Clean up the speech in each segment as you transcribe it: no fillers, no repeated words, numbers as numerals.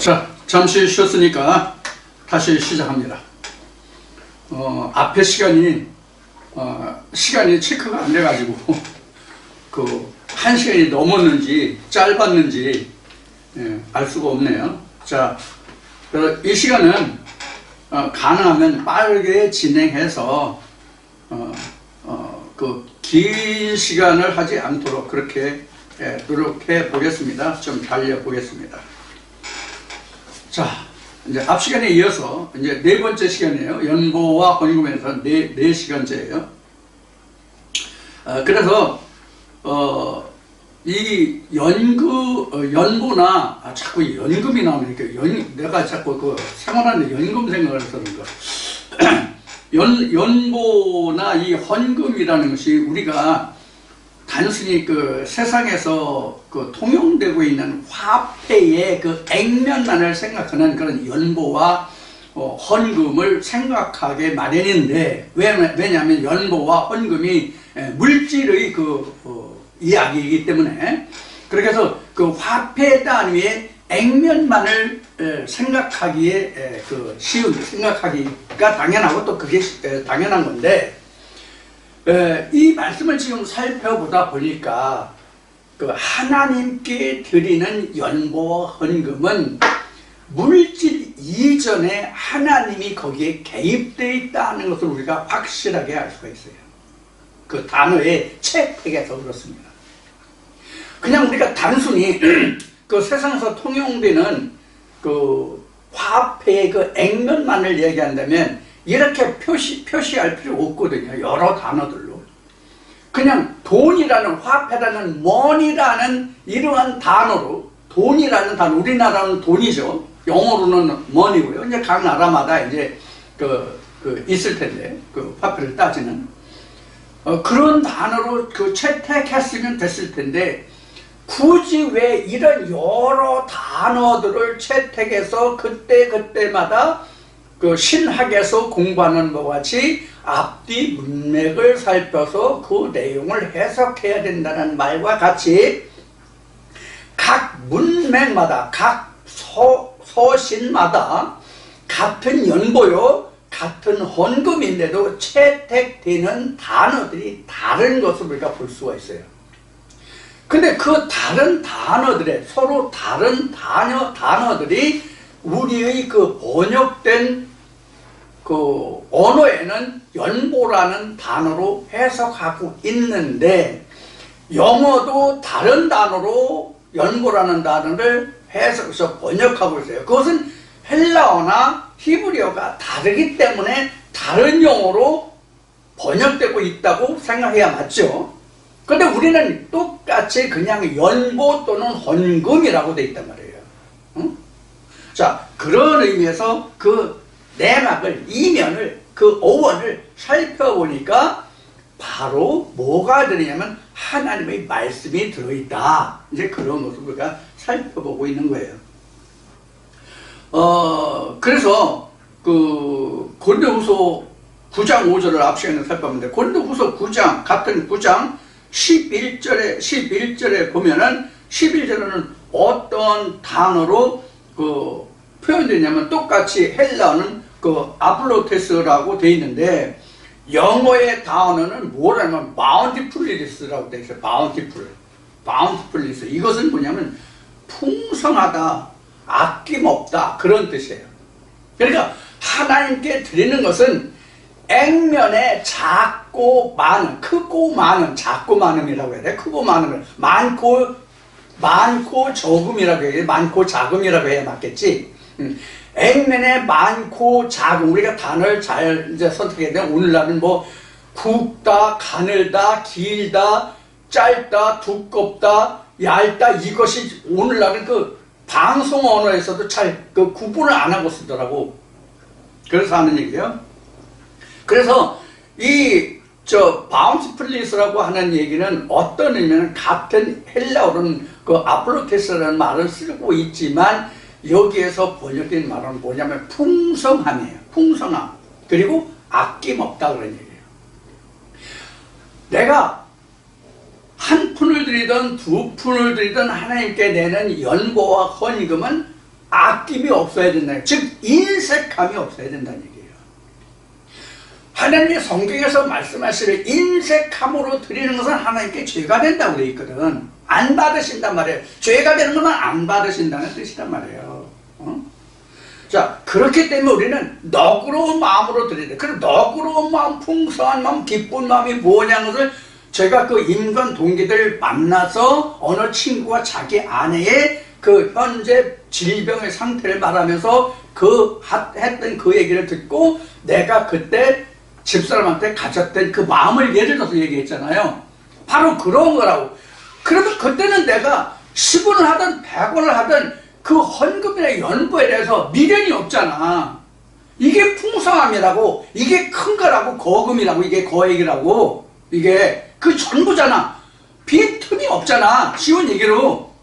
자, 잠시 쉬었으니까 다시 시작합니다. 앞에 시간이 체크가 안 돼가지고, 1시간이 넘었는지, 짧았는지, 알 수가 없네요. 자, 이 시간은, 가능하면 빠르게 진행해서, 긴 시간을 하지 않도록 그렇게 노력해 보겠습니다. 좀 달려 보겠습니다. 자, 이제 앞 시간에 이어서 이제 네 번째 시간이에요. 연보와 헌금에서 네 시간째예요. 그래서 이 연보나 자꾸 연금이 나오니까 내가 자꾸 생활하는데 연금 생각을 해서 그런가. 연보나 이 헌금이라는 것이 우리가 단순히 세상에서 통용되고 있는 화폐의 액면만을 생각하는 그런 연보와 헌금을 생각하게 마련인데, 왜냐하면 연보와 헌금이 물질의 이야기이기 때문에, 그렇게 해서 화폐 단위의 액면만을 생각하기에 생각하기가 당연하고 또 그게 당연한 건데, 이 말씀을 지금 살펴보다 보니까 하나님께 드리는 연보와 헌금은 물질 이전에 하나님이 거기에 개입되어 있다는 것을 우리가 확실하게 알 수가 있어요. 그 단어의 채택에서 그렇습니다. 그냥 우리가 단순히 세상에서 통용되는 화폐의 액면만을 얘기한다면 이렇게 표시할 필요 없거든요. 여러 단어들로. 그냥 돈이라는, 화폐라는, money라는 이러한 단어로, 돈이라는 단어, 우리나라는 돈이죠. 영어로는 money고요. 이제 각 나라마다 이제 있을 텐데, 화폐를 따지는. 그런 단어로 채택했으면 됐을 텐데, 굳이 왜 이런 여러 단어들을 채택해서 그때마다 신학에서 공부하는 것과 같이 앞뒤 문맥을 살펴서 그 내용을 해석해야 된다는 말과 같이 각 문맥마다, 각 서신마다 같은 연보요, 같은 헌금인데도 채택되는 단어들이 다른 것을 우리가 볼 수가 있어요. 근데 그 다른 단어들의, 서로 다른 단어들이 우리의 번역된 언어에는 연보라는 단어로 해석하고 있는데, 영어도 다른 단어로 연보라는 단어를 해석해서 번역하고 있어요. 그것은 헬라어나 히브리어가 다르기 때문에 다른 용어로 번역되고 있다고 생각해야 맞죠. 근데 우리는 똑같이 그냥 연보 또는 헌금이라고 되어 있단 말이에요. 응? 자, 그런 의미에서 내막을, 이면을, 어원을 살펴보니까 바로 뭐가 들으냐면 하나님의 말씀이 들어있다. 이제 그런 것을 우리가 살펴보고 있는 거예요. 그래서 고린도후서 9장 5절을 앞 시간에 살펴봤는데, 고린도후서 9장, 같은 9장 11절에 보면은 11절에는 어떤 단어로 표현되냐면, 똑같이 헬라어는 아플로테스라고 되어 있는데, 영어의 단어는 뭐라면 바운티풀리스라고 되어 있어요. 바운티풀리스. 이것은 뭐냐면 풍성하다, 아낌없다, 그런 뜻이에요. 그러니까 하나님께 드리는 것은 액면에 작고 많은, 크고 많은, 작고 많음이라고 해야 돼. 크고 많음을, 많고 적음이라고 해야 돼. 많고 작음이라고 해야 맞겠지. 액면에 많고 작음, 우리가 단어를 잘 이제 선택해야 돼. 오늘날은 굵다, 가늘다, 길다, 짧다, 두껍다, 얇다, 이것이 오늘날은 방송 언어에서도 잘 구분을 안 하고 쓰더라고. 그래서 하는 얘기예요. 그래서 바운티플리스라고 하는 얘기는 어떤 의미는 같은 헬라어로는 아플로테스라는 말을 쓰고 있지만, 여기에서 번역된 말은 뭐냐면 풍성함이에요. 풍성함. 그리고 아낌없다, 그런 얘기예요. 내가 한 푼을 드리든 두 푼을 드리든 하나님께 내는 연보와 헌금은 아낌이 없어야 된다. 즉 인색함이 없어야 된다는 얘기예요. 하나님이 성경에서 말씀하시는 인색함으로 드리는 것은 하나님께 죄가 된다고 되어 있거든. 안 받으신단 말이에요. 죄가 되는 것은 안 받으신다는 뜻이란 말이에요. 자, 그렇기 때문에 우리는 너그러운 마음으로 드려야 돼. 그 너그러운 마음, 풍성한 마음, 기쁜 마음이 뭐냐는 것을 제가 그 인간 동기들 만나서 어느 친구가 자기 아내의 그 현재 질병의 상태를 말하면서 했던 그 얘기를 듣고 내가 그때 집사람한테 가졌던 그 마음을 예를 들어서 얘기했잖아요. 바로 그런 거라고. 그러면 그때는 내가 10원을 하든 100원을 하든 그 헌금이나 연보에 대해서 미련이 없잖아. 이게 풍성함이라고, 이게 큰 거라고, 거금이라고, 이게 거액이라고, 이게 그 전부잖아. 빈틈이 없잖아. 쉬운 얘기로.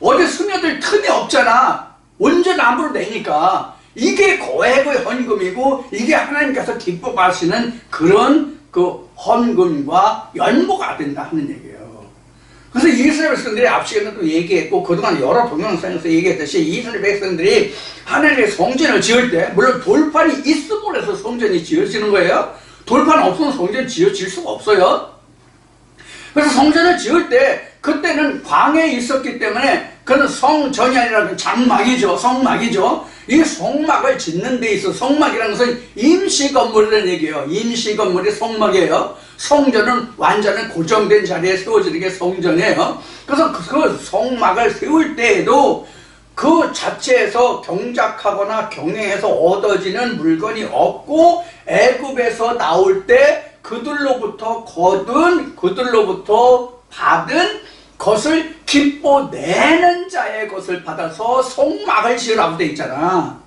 어디 스며들 틈이 없잖아. 온전 암으로 내니까. 이게 거액의 헌금이고, 이게 하나님께서 기뻐하시는 그런 그 헌금과 연보가 된다 하는 얘기예요. 그래서 이스라엘 백성들이 앞시에도 얘기했고 그동안 여러 동영상에서 얘기했듯이 이스라엘 백성들이 하나님의 성전을 지을 때 물론 돌판이 있음으로 해서 성전이 지어지는 거예요. 돌판 없으면 성전 지어질 수가 없어요. 그래서 성전을 지을 때 그때는 광야에 있었기 때문에 그는 성전이 아니라 장막이죠. 성막이죠. 이 성막을 짓는 데 있어 성막이라는 것은 임시 건물이라는 얘기예요. 임시 건물이 성막이에요. 성전은 완전히 고정된 자리에 세워지는 게 성전이에요. 그래서 그 성막을 세울 때에도 그 자체에서 경작하거나 경영해서 얻어지는 물건이 없고 애굽에서 나올 때 그들로부터 받은 것을 기뻐내는 자의 것을 받아서 성막을 지으라고 돼 있잖아.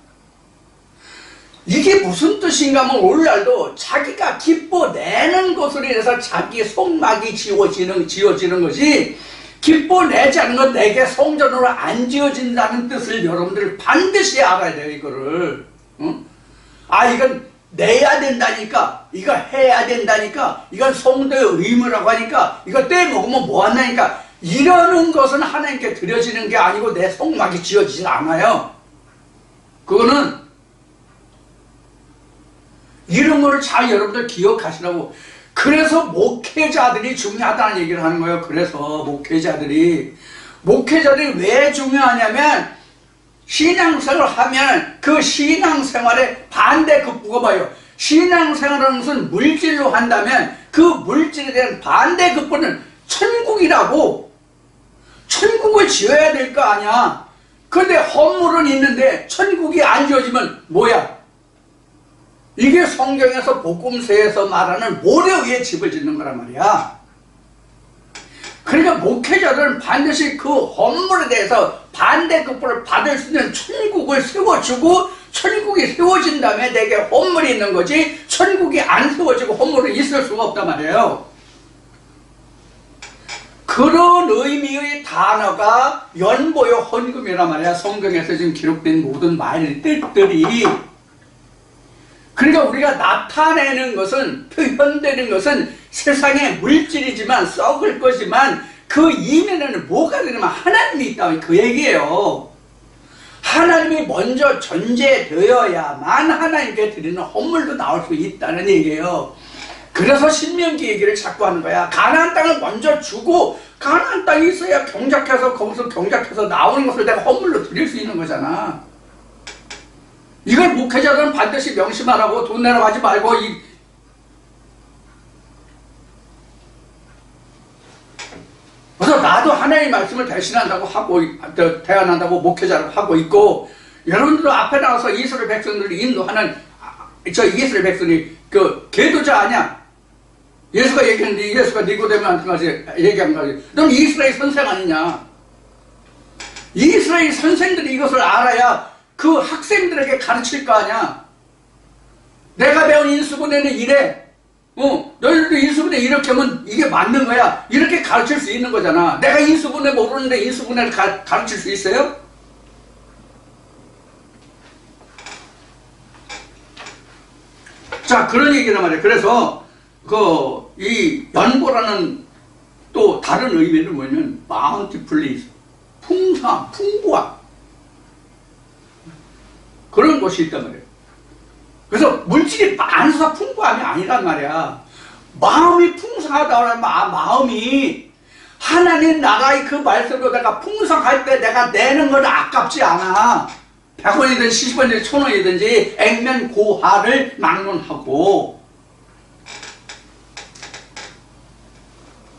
이게 무슨 뜻인가 하면 오늘날도 자기가 기뻐내는 것으로 인해서 자기 성막이 지어지는 것이 기뻐내지 않는 건 내게 성전으로 안 지어진다는 뜻을 여러분들 반드시 알아야 돼요. 이거를. 이건 내야 된다니까, 이거 해야 된다니까, 이건 성도의 의무라고 하니까, 이거 떼먹으면 뭐한다니까, 이러는 것은 하나님께 드려지는 게 아니고 내 성막이 지어지지 않아요. 그거는 이런 거를 잘 여러분들 기억하시라고. 그래서 목회자들이 중요하다는 얘기를 하는 거예요. 그래서 목회자들이 왜 중요하냐면 신앙생활을 하면 그 신앙생활의 반대급부가 뭐예요? 신앙생활하는 것은 물질로 한다면 그 물질에 대한 반대급부는 천국이라고. 천국을 지어야 될 거 아니야. 그런데 헌물은 있는데 천국이 안 지어지면 뭐야? 이게 성경에서 복음서에서 말하는 모래 위에 집을 짓는 거란 말이야. 그러니까 목회자들은 반드시 그 헌물에 대해서 반대급부를 받을 수 있는 천국을 세워주고 천국이 세워진 다음에 내게 헌물이 있는 거지 천국이 안 세워지고 헌물은 있을 수가 없단 말이에요. 그런 의미의 단어가 연보요 헌금이란 말이야. 성경에서 지금 기록된 모든 뜻들이. 그러니까 우리가 나타내는 것은, 표현되는 것은 세상의 물질이지만 썩을 거지만 그 이면에는 뭐가 되냐면 하나님이 있다. 그 얘기예요. 하나님이 먼저 존재되어야만 하나님께 드리는 헌물도 나올 수 있다는 얘기예요. 그래서 신명기 얘기를 자꾸 하는 거야. 가나안 땅을 먼저 주고 가나안 땅이 있어야 경작해서 거기서 경작해서 나오는 것을 내가 헌물로 드릴 수 있는 거잖아. 이걸 목회자들은 반드시 명심하라고. 돈 내라고 하지 말고 그래서 나도 하나님의 말씀을 대신한다고 하고 대안한다고 목회자를 하고 있고 여러분들도 앞에 나와서 이스라엘 백성들을 인도하는 이스라엘 백성이 그 계도자 아니야. 예수가 얘기했는데 예수가 니고데모한테 가서 얘기한 거지. 넌 이스라엘 선생 아니냐. 이스라엘 선생들이 이것을 알아야 그 학생들에게 가르칠 거 아니야. 내가 배운 인수분해는 이래. 너희들도 인수분해 이렇게 하면 이게 맞는 거야. 이렇게 가르칠 수 있는 거잖아. 내가 인수분해 모르는데 인수분해를 가르칠 수 있어요? 자, 그런 얘기란 말이에요. 그래서 이 연보라는 또 다른 의미는 뭐냐면 마운티플리스, 풍성함, 풍부함. 그런 곳이 있단 말이에요. 그래서 물질이 많아서 풍부함이 아니란 말이야. 마음이 풍성하다고 하면 마음이 하나님 나라의 그 말씀으로 내가 풍성할 때 내가 내는 건 아깝지 않아. 100원이든 70원이든 1000원이든지 액면고하를 막론하고.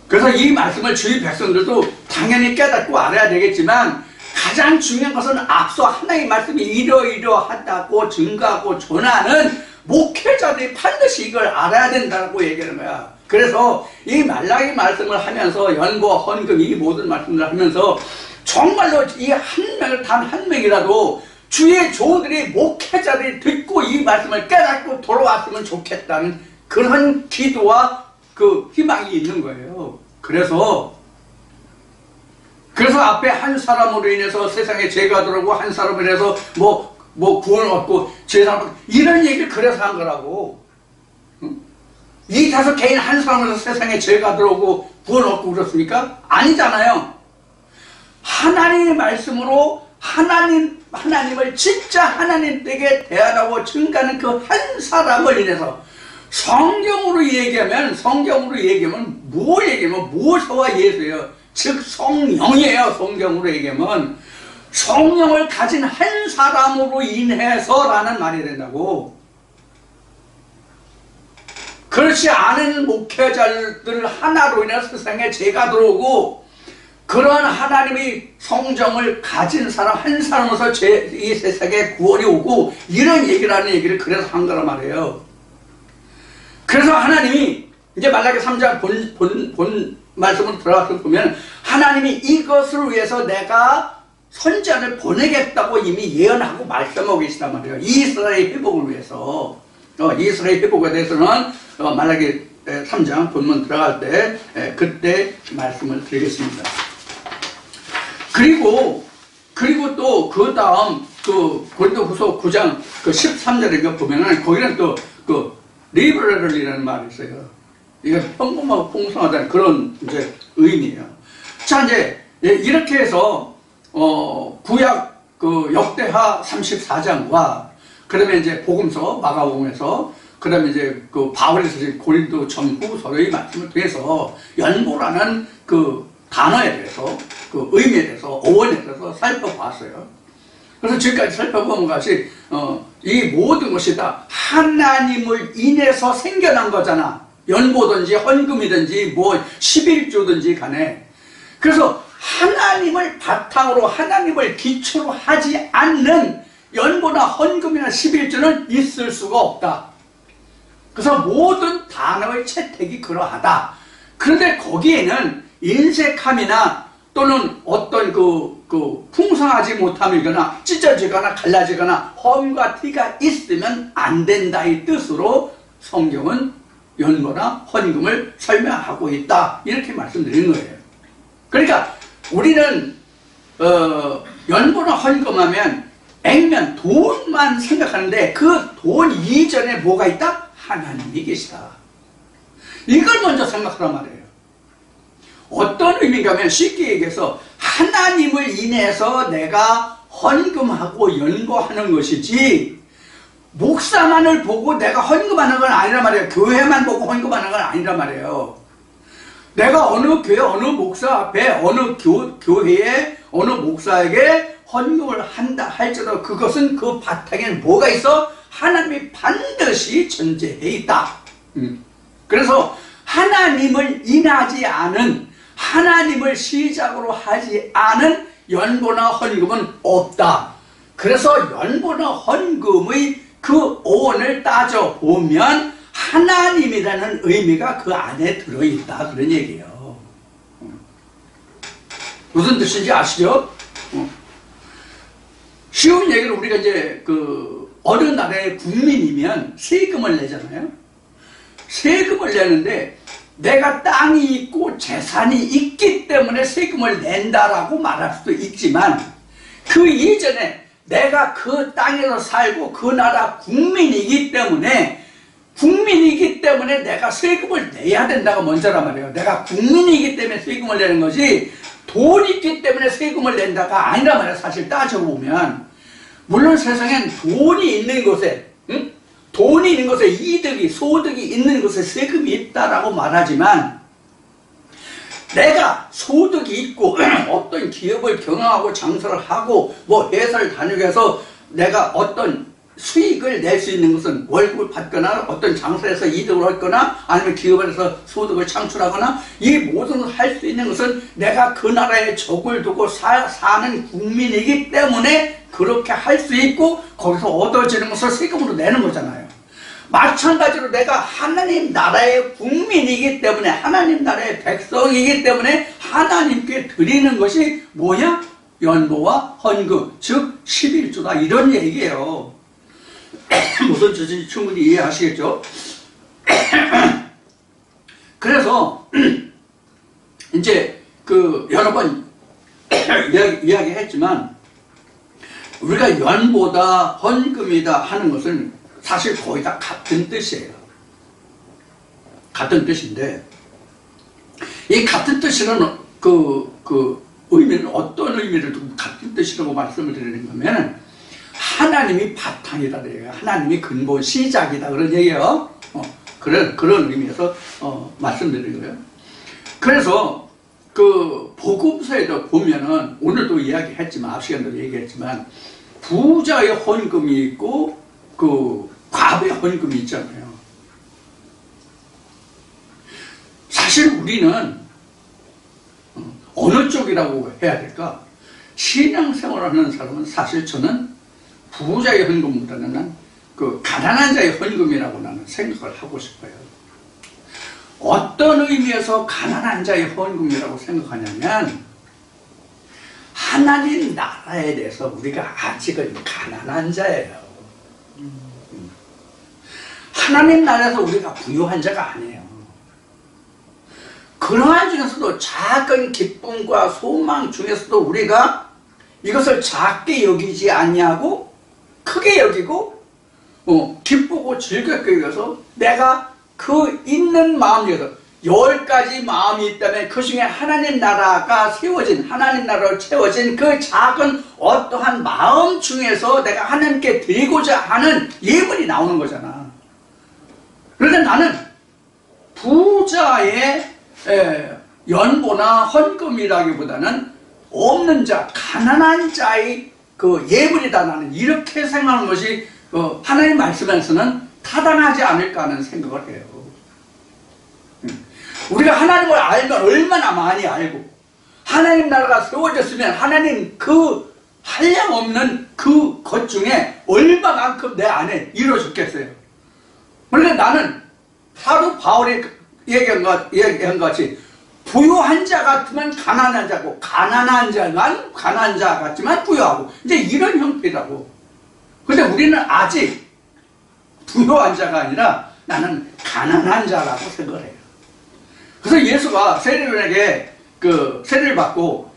그래서 이 말씀을 주위 백성들도 당연히 깨닫고 알아야 되겠지만 가장 중요한 것은 앞서 하나님의 말씀이 이러이러하다고 증거하고 전하는 목회자들이 반드시 이걸 알아야 된다고 얘기하는 거야. 그래서 이 말라기 말씀을 하면서 연고와 헌금 이 모든 말씀을 하면서 정말로 이 한 명을 단 한 명이라도 주의 종들이 목회자들이 듣고 이 말씀을 깨닫고 돌아왔으면 좋겠다는 그런 기도와 그 희망이 있는 거예요. 그래서 앞에 한 사람으로 인해서 세상에 죄가 들어오고 한 사람으로 인해서 뭐 구원을 얻고 죄사함 이런 얘기를 그래서 한 거라고. 이 5개인 한 사람으로 세상에 죄가 들어오고 구원 얻고 그렇습니까? 아니잖아요. 하나님의 말씀으로 하나님을 진짜 하나님에게 대하라고 증가하는 그 한 사람을 인해서 성경으로 얘기하면 뭐 얘기하면 모세와 예수예요. 즉 성령이에요. 성경으로 얘기하면 성령을 가진 한 사람으로 인해서라는 말이 된다고. 그렇지 않은 목회자들 하나로 인해 세상에 죄가 들어오고 그런 하나님의 성정을 가진 사람 한 사람으로서 이 세상에 구원이 오고 이런 얘기라는 얘기를 그래서 한 거란 말이에요. 그래서 하나님이 이제 말라기 3장 본 말씀으로 들어가서 보면 하나님이 이것을 위해서 내가 선지자를 보내겠다고 이미 예언하고 말씀하고 계시단 말이에요. 이스라엘 회복을 위해서. 이스라엘 회복에 대해서는 말라기 3장 본문 들어갈 때 그때 말씀을 드리겠습니다. 그리고 또 그 다음 그 고린도후서 9장 그 13절에 보면은 거기는 또 그 리버럴이라는 말이 있어요. 이거 평범하고 풍성하다는 그런 이제 의미예요. 자, 이제 이렇게 해서 구약 그 역대하 34장과 그다음에 이제 복음서 마가복음에서 그다음에 이제 그 바울에서 고린도 전후서의 말씀을 통해서 연보라는 그 단어에 대해서 그 의미에 대해서 어원에 대해서 살펴봤어요. 그래서 지금까지 살펴본 것이 이 모든 것이 다 하나님을 인해서 생겨난 거잖아. 연보든지 헌금이든지 뭐 11조든지 간에. 그래서 하나님을 바탕으로 하나님을 기초로 하지 않는 연보나 헌금이나 11조는 있을 수가 없다. 그래서 모든 단어의 채택이 그러하다. 그런데 거기에는 인색함이나 또는 어떤 그 풍성하지 못함이거나 찢어지거나 갈라지거나 험과 티가 있으면 안 된다의 뜻으로 성경은 연보나 헌금을 설명하고 있다. 이렇게 말씀드리는 거예요. 그러니까 우리는 연보나 헌금하면 액면 돈만 생각하는데 그 돈 이전에 뭐가 있다? 하나님이 계시다. 이걸 먼저 생각하란 말이에요. 어떤 의미인가 하면 쉽게 얘기해서 하나님을 인해서 내가 헌금하고 연보하는 것이지 목사만을 보고 내가 헌금하는 건 아니란 말이에요. 교회만 보고 헌금하는 건 아니란 말이에요. 내가 어느 교회 어느 목사 앞에 어느 교회에 어느 목사에게 헌금을 한다 할지라도 그것은 그 바탕에는 뭐가 있어? 하나님이 반드시 존재해 있다. 그래서 하나님을 인하지 않은 하나님을 시작으로 하지 않은 연보나 헌금은 없다. 그래서 연보나 헌금의 그 어원을 따져보면 하나님이라는 의미가 그 안에 들어있다. 그런 얘기예요. 무슨 뜻인지 아시죠? 쉬운 얘기를 우리가 이제 어느 나라의 국민이면 세금을 내잖아요. 세금을 내는데 내가 땅이 있고 재산이 있기 때문에 세금을 낸다라고 말할 수도 있지만 그 이전에 내가 그 땅에서 살고 그 나라 국민이기 때문에 내가 세금을 내야 된다가 먼저란 말이에요. 내가 국민이기 때문에 세금을 내는 거지 돈 있기 때문에 세금을 낸다가 아니란 말이에요. 사실 따져보면. 물론 세상엔 돈이 있는 곳에, 응? 돈이 있는 곳에 이득이, 소득이 있는 곳에 세금이 있다라고 말하지만, 내가 소득이 있고 어떤 기업을 경영하고 장사를 하고 뭐 회사를 다니고 해서 내가 어떤 수익을 낼 수 있는 것은 월급을 받거나 어떤 장사에서 이득을 얻거나 아니면 기업을 해서 소득을 창출하거나 이 모든 것을 할 수 있는 것은 내가 그 나라에 적을 두고 사는 국민이기 때문에 그렇게 할 수 있고 거기서 얻어지는 것을 세금으로 내는 거잖아요. 마찬가지로 내가 하나님 나라의 국민이기 때문에 하나님 나라의 백성이기 때문에 하나님께 드리는 것이 뭐냐? 연보와 헌금, 즉 11조다 이런 얘기예요. 무슨 뜻인지 충분히 이해하시겠죠? 그래서 이제 그 여러 번 이야기했지만 우리가 연보다 헌금이다 하는 것은 사실 거의 다 같은 뜻이에요. 같은 뜻인데 이 같은 뜻이라는 그 의미는 어떤 의미를 두고 같은 뜻이라고 말씀을 드리는 거면 하나님이 바탕이다 그래요. 하나님이 근본 시작이다 그런 얘기예요. 그런 의미에서 말씀드리는 거예요. 그래서 그 복음서에도 보면은 오늘도 이야기했지만 앞 시간에도 얘기했지만 부자의 헌금이 있고 그 과부의 헌금이 있잖아요. 사실 우리는 어느 쪽이라고 해야 될까? 신앙생활을 하는 사람은 사실 저는 부자의 헌금보다는 그 가난한 자의 헌금이라고 나는 생각을 하고 싶어요. 어떤 의미에서 가난한 자의 헌금이라고 생각하냐면 하나님 나라에 대해서 우리가 아직은 가난한 자예요. 하나님 나라에서 우리가 부유한 자가 아니에요. 그러한 중에서도 작은 기쁨과 소망 중에서도 우리가 이것을 작게 여기지 않냐고 크게 여기고 기쁘고 즐겁게 여겨서 내가 그 있는 마음 중에서 10가지 마음이 있다면 그 중에 하나님 나라가 세워진 하나님 나라로 채워진 그 작은 어떠한 마음 중에서 내가 하나님께 드리고자 하는 예물이 나오는 거잖아. 그런데 나는 부자의 연보나 헌금이라기보다는 없는 자, 가난한 자의 그 예물이다 나는 이렇게 생각하는 것이 하나님 말씀에서는 타당하지 않을까 하는 생각을 해요. 우리가 하나님을 알면 얼마나 많이 알고 하나님 나라가 세워졌으면 하나님 그 한량없는 그 것 중에 얼마만큼 내 안에 이루어졌겠어요. 그런데 나는 사도 바울이 얘기한 것 같이 부유한 자 같으면 가난한 자고 가난한 자 같지만 부유하고 이제 이런 형태라고. 근데 우리는 아직 부유한 자가 아니라 나는 가난한 자라고 생각을 해요. 그래서 예수가 세례요한에게 그 세례를 받고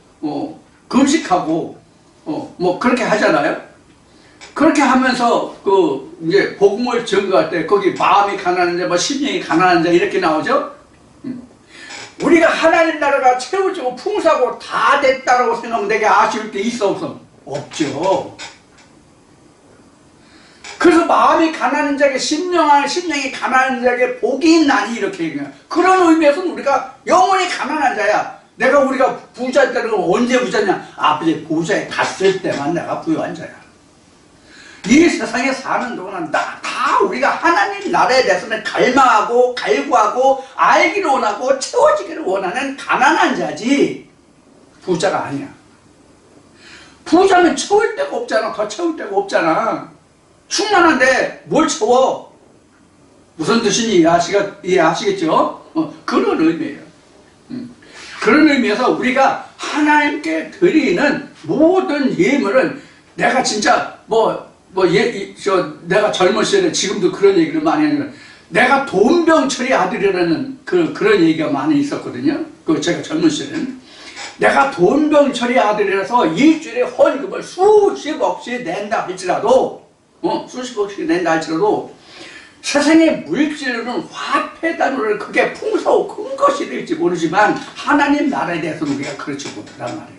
금식하고 뭐 그렇게 하잖아요. 그렇게 하면서 그 이제 복음을 전거할 때 거기 마음이 가난한 자, 뭐 심령이 가난한 자 이렇게 나오죠. 우리가 하나님 나라가 채워지고 풍성하고 다 됐다라고 생각하면 내게 아쉬울 게 있어 없어? 없죠. 그래서 마음이 가난한 자에게 심령이 가난한 자에게 복이 있나니 이렇게 얘기해요. 그런 의미에서는 우리가 영원히 가난한 자야. 우리가 부자였다는 건 언제 부자냐? 아버지 부자에 갔을 때만 내가 부유한 자야. 이 세상에 사는 동안은 다 우리가 하나님 나라에 대해서는 갈망하고 갈구하고 알기를 원하고 채워지기를 원하는 가난한 자지 부자가 아니야. 부자는 채울 데가 없잖아. 더 채울 데가 없잖아. 충만한데 뭘 채워? 무슨 뜻인지 이해하시겠죠? 그런 의미예요. 그런 의미에서 우리가 하나님께 드리는 모든 예물은 내가 진짜 내가 젊은 시절에 지금도 그런 얘기를 많이 하는 내가 돈병철이 아들이라는 그런 얘기가 많이 있었거든요. 제가 젊은 시절에는 내가 돈병철이 아들이라서 일주일에 헌금을 수십억씩 낸다 할지라도 수십억씩 낸다 할지라도 세상의 물질로는 화폐단으로는 그게 풍성하고 큰 것이 될지 모르지만 하나님 나라에 대해서는 우리가 그렇지 못하단 말이에요.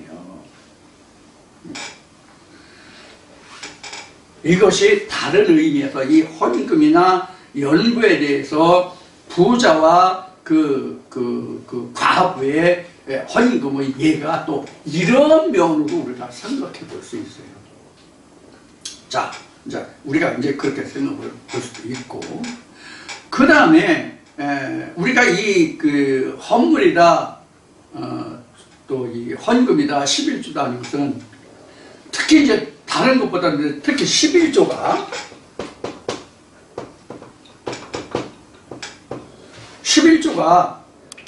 이것이 다른 의미에서 이 헌금이나 연부에 대해서 부자와 과부의 헌금의 예가 또 이런 면으로 우리가 생각해 볼 수 있어요. 자, 이제 우리가 이제 그렇게 생각을 볼 수도 있고, 그 다음에 우리가 이 헌물이다, 또 이 헌금이다, 11조다 하는 것은 특히 이제 다른 것보다는 특히 11조가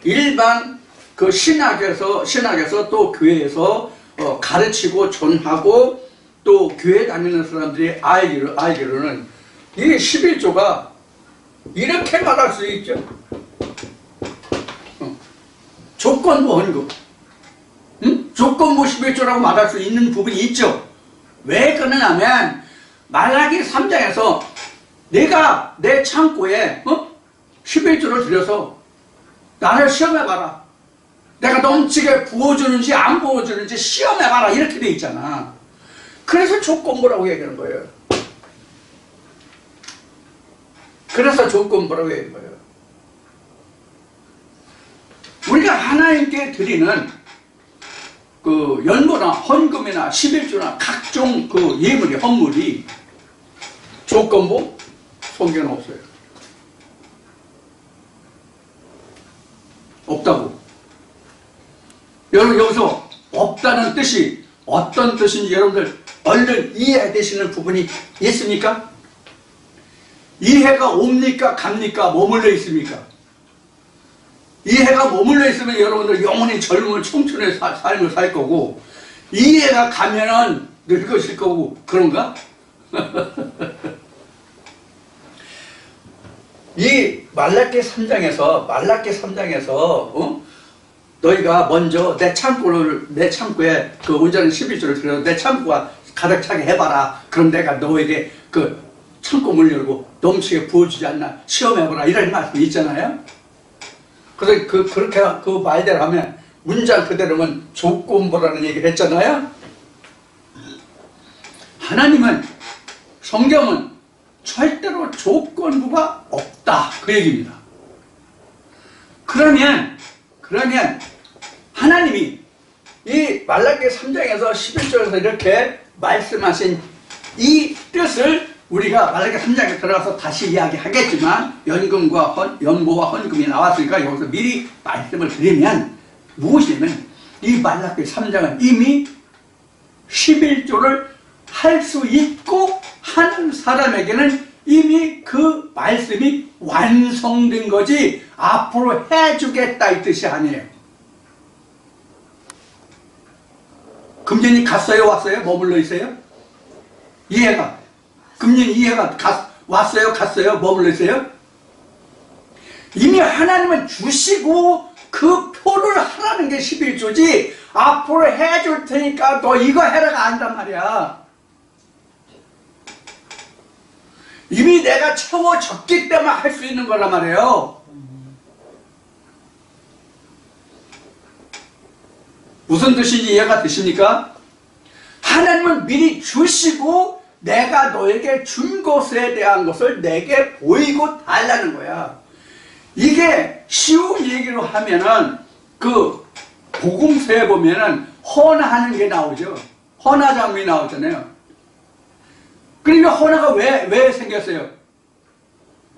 일반 그 신학에서 또 교회에서 가르치고 전하고 또 교회 다니는 사람들이 알기로는 이 11조가 이렇게 말할 수 있죠. 조건부 헌금, 조건부 11조라고 말할 수 있는 부분이 있죠. 왜 그러냐면 말라기 3장에서 내가 내 창고에 11조를 들여서 나를 시험해봐라. 내가 넘치게 부어주는지 안 부어주는지 시험해봐라. 이렇게 돼 있잖아. 그래서 조건부라고 얘기하는 거예요. 그래서 조건부라고 얘기하는 거예요. 우리가 하나님께 드리는 그 연보나 헌금이나 11조나 각종 그 예물이 헌물이 조건부 성경은 없어요. 없다고. 여러분 여기서 없다는 뜻이 어떤 뜻인지 여러분들 얼른 이해되시는 부분이 있습니까? 이해가 옵니까? 갑니까? 머물러 있습니까? 이해가 머물러 있으면 여러분들 영원히 젊은 청춘의 삶을 살 거고, 이해가 가면은 늙으실 거고, 그런가? 이 말라기 3장에서 너희가 먼저 내 창고에 그 온전한 11조를 들여서 내 창고가 가득 차게 해봐라. 그럼 내가 너에게 그 창고문을 열고 넘치게 부어주지 않나 시험해보라. 이런 말씀이 있잖아요. 그래서 그렇게 그 말대로 하면 문장 그대로면 조건부라는 얘기를 했잖아요. 하나님은, 성경은 절대로 조건부가 없다. 그 얘기입니다. 그러면 하나님이 이 말라기 3장에서 11절에서 이렇게 말씀하신 이 뜻을 우리가 말라기 3장에 들어가서 다시 이야기하겠지만, 연보와 헌금이 나왔으니까 여기서 미리 말씀을 드리면 무엇이냐면, 이 말라기 3장은 이미 11조를 할 수 있고 하는 사람에게는 이미 그 말씀이 완성된 거지 앞으로 해주겠다 이 뜻이 아니에요. 금년이 갔어요? 왔어요? 머물러 있어요? 금년이 이해가 왔어요? 갔어요? 머물러 있어요? 이미 하나님은 주시고 그 표를 하라는 게 11조지 앞으로 해줄 테니까 너 이거 해라가 아니란 말이야. 이미 내가 채워졌기 때문에 할 수 있는 거란 말이에요. 무슨 뜻인지 이해가 되십니까? 하나님은 미리 주시고 내가 너에게 준 것에 대한 것을 내게 보이고 달라는 거야. 이게 쉬운 얘기로 하면은 그 복음서에 보면은 헌화하는 게 나오죠. 헌화 장면이 나오잖아요. 그러니까 헌화가 왜 생겼어요?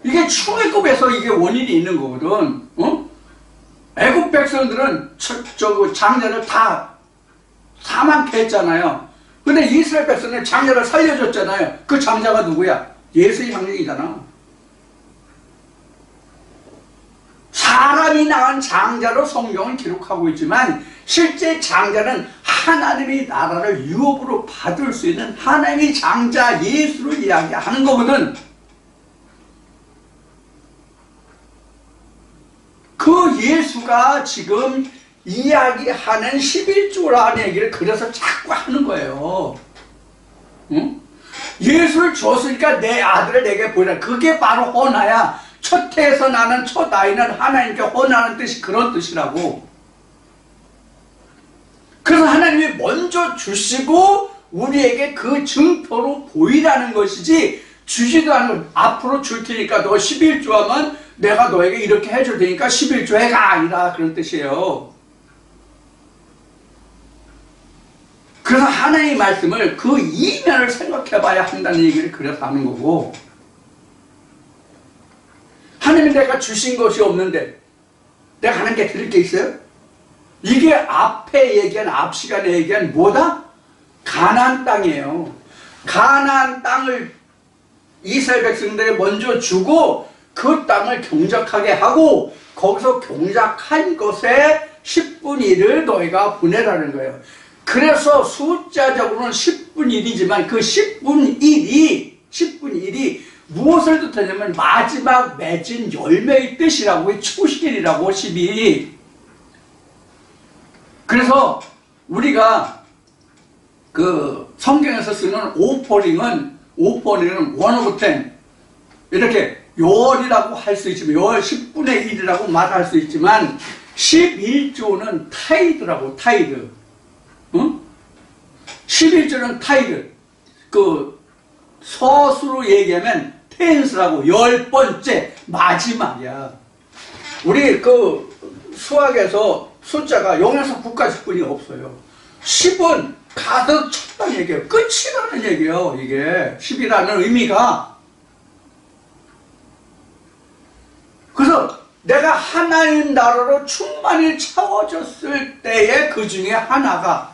이게 출애굽에서 이게 원인이 있는 거거든. 애굽 백성들은 장자를 다 사망케 했잖아요. 근데 이스라엘 백성은 장자를 살려줬잖아요. 그 장자가 누구야? 예수의 형님이잖아. 사람이 낳은 장자로 성경은 기록하고 있지만 실제 장자는 하나님의 나라를 유업으로 받을 수 있는 하나님의 장자 예수를 이야기하는 거거든. 그 예수가 지금 이야기하는 11조라는 얘기를 그래서 자꾸 하는 거예요. 응? 예수를 줬으니까 내 아들을 내게 보이라. 그게 바로 헌화야. 첫 해에서 나는 첫 아이는 하나님께 헌하는 뜻이 그런 뜻이라고. 그래서 하나님이 먼저 주시고 우리에게 그 증표로 보이라는 것이지, 주지도 않은, 앞으로 줄 테니까 너 11조 하면 내가 너에게 이렇게 해줄 테니까 11조 해가 아니라 그런 뜻이에요. 그래서 하나님의 말씀을 그 이면을 생각해 봐야 한다는 얘기를 그래서 하는 거고, 하나님이 내가 주신 것이 없는데 내가 하나님께 드릴 게 있어요? 이게 앞에 얘기한, 앞 시간에 얘기한 뭐다? 가나안 땅이에요. 가나안 땅을 이스라엘 백성들에 먼저 주고 그 땅을 경작하게 하고 거기서 경작한 것에 10분의 1을 너희가 보내라는 거예요. 그래서 숫자적으로는 10분의 1이지만 그 10분의 1이 무엇을 뜻하냐면 마지막 맺은 열매의 뜻이라고, 초실이라고 10이. 그래서 우리가 그 성경에서 쓰는 오퍼링은 1 오브 10 이렇게 요월이라고 할 수 있지만, 요월 10분의 1이라고 말할 수 있지만 11조는 타이드라고, 타이드. 응? 11조는 타이드. 그 서수로 얘기하면 텐스라고, 10번째 마지막이야. 우리 그 수학에서 숫자가 0에서 9까지 뿐이 없어요. 10은 가득 찼다는 얘기예요. 끝이라는 얘기예요. 이게 10이라는 의미가. 그래서 내가 하나님 나라로 충만히 채워졌을 때에 그 중에 하나가